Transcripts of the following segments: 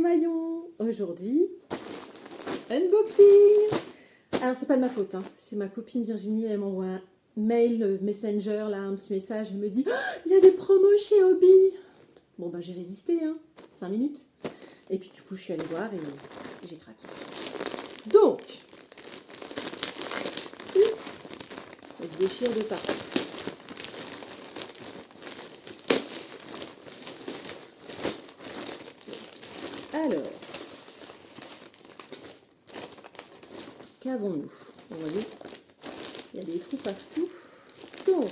maillons. Aujourd'hui, unboxing. Alors c'est pas de ma faute, hein. C'est ma copine Virginie, elle m'envoie un mail Messenger, là, un petit message, elle me dit il y a des promos chez Hobby. Bon bah j'ai résisté, hein, 5 minutes. Et puis du coup je suis allée voir et j'ai craqué. Donc, oups, ça se déchire de partout. Alors, qu'avons-nous? Vous voyez, il y a des trous partout. Donc,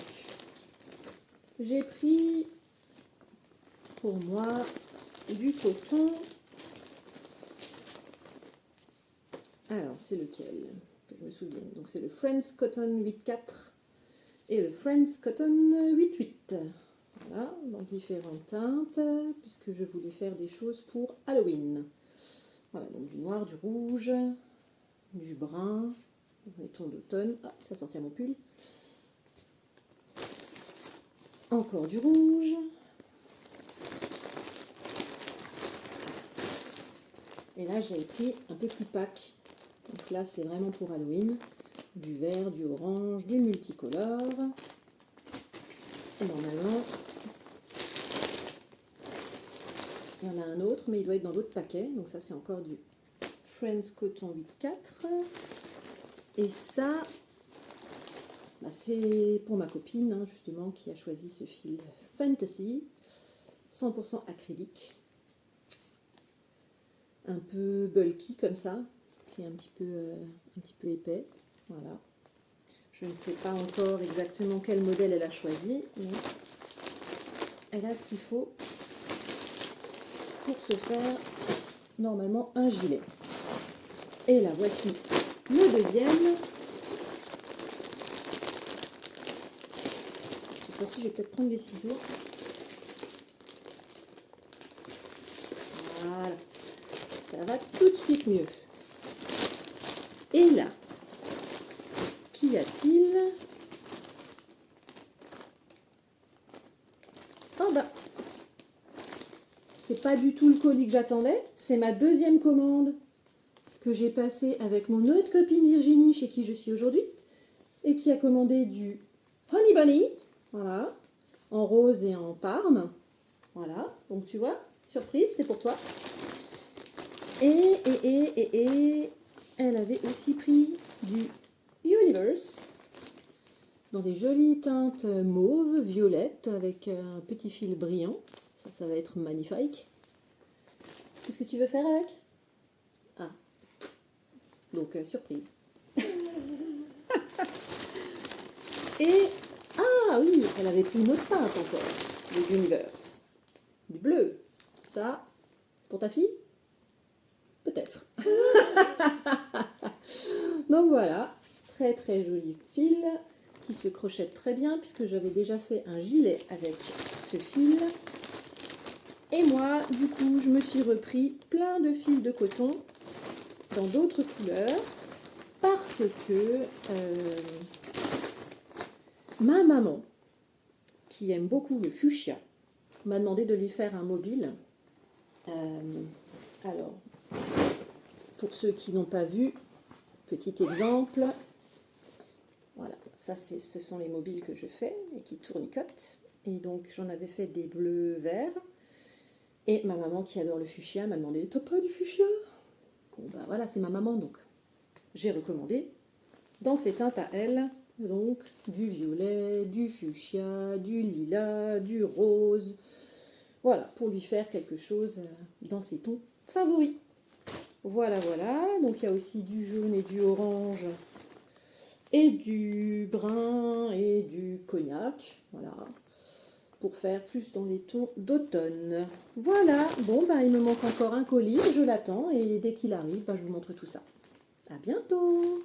j'ai pris pour moi du coton. Alors, c'est lequel que je me souvienne? Donc, c'est le Friends Cotton 8.4 et le Friends Cotton 8.8. Voilà, dans différentes teintes, puisque je voulais faire des choses pour Halloween. Voilà, donc du noir, du rouge, du brun, les tons d'automne. Ah, ça sortit à mon pull. Encore du rouge. Et là, j'ai pris un petit pack. Donc là, c'est vraiment pour Halloween. Du vert, du orange, du multicolore. Et normalement, il y en a un autre, mais il doit être dans l'autre paquet. Donc ça, c'est encore du Friends Coton 8.4. Et ça, bah, c'est pour ma copine, hein, justement, qui a choisi ce fil Fantasy. 100% acrylique. Un peu bulky comme ça, qui est un petit peu épais. Voilà. Je ne sais pas encore exactement quel modèle elle a choisi, mais elle a ce qu'il faut pour se faire normalement un gilet. Et là, voici le deuxième. Cette fois-ci, je vais peut-être prendre les ciseaux. Voilà. Ça va tout de suite mieux. Et là, qu'y a-t-il? Oh bah, c'est pas du tout le colis que j'attendais. C'est ma deuxième commande que j'ai passée avec mon autre copine Virginie, chez qui je suis aujourd'hui, et qui a commandé du Honey Bunny, voilà, en rose et en parme. Voilà, donc tu vois, surprise, c'est pour toi. Et elle avait aussi pris du Universe dans des jolies teintes mauve, violette, avec un petit fil brillant. Ça va être magnifique. Qu'est-ce que tu veux faire avec? Ah, donc surprise. Et, ah oui, elle avait pris une autre teinte encore, de Universe. Du bleu. Ça, pour ta fille? Peut-être. Donc voilà, très très joli fil qui se crochette très bien puisque j'avais déjà fait un gilet avec ce fil. Et moi, du coup, je me suis repris plein de fils de coton dans d'autres couleurs parce que ma maman, qui aime beaucoup le fuchsia, m'a demandé de lui faire un mobile. Alors, pour ceux qui n'ont pas vu, petit exemple, voilà, ça ce sont les mobiles que je fais et qui tournicotent. Et donc j'en avais fait des bleus verts. Et ma maman qui adore le fuchsia m'a demandé, t'as pas du fuchsia? Bon bah voilà, c'est ma maman, donc j'ai recommandé dans ses teintes à elle, donc du violet, du fuchsia, du lilas, du rose. Voilà, pour lui faire quelque chose dans ses tons favoris. Voilà, voilà. Donc il y a aussi du jaune et du orange et du brun et du cognac. Voilà. Pour faire plus dans les tons d'automne. Voilà. Bon, ben, il me manque encore un colis. Je l'attends et dès qu'il arrive, ben, je vous montre tout ça. À bientôt!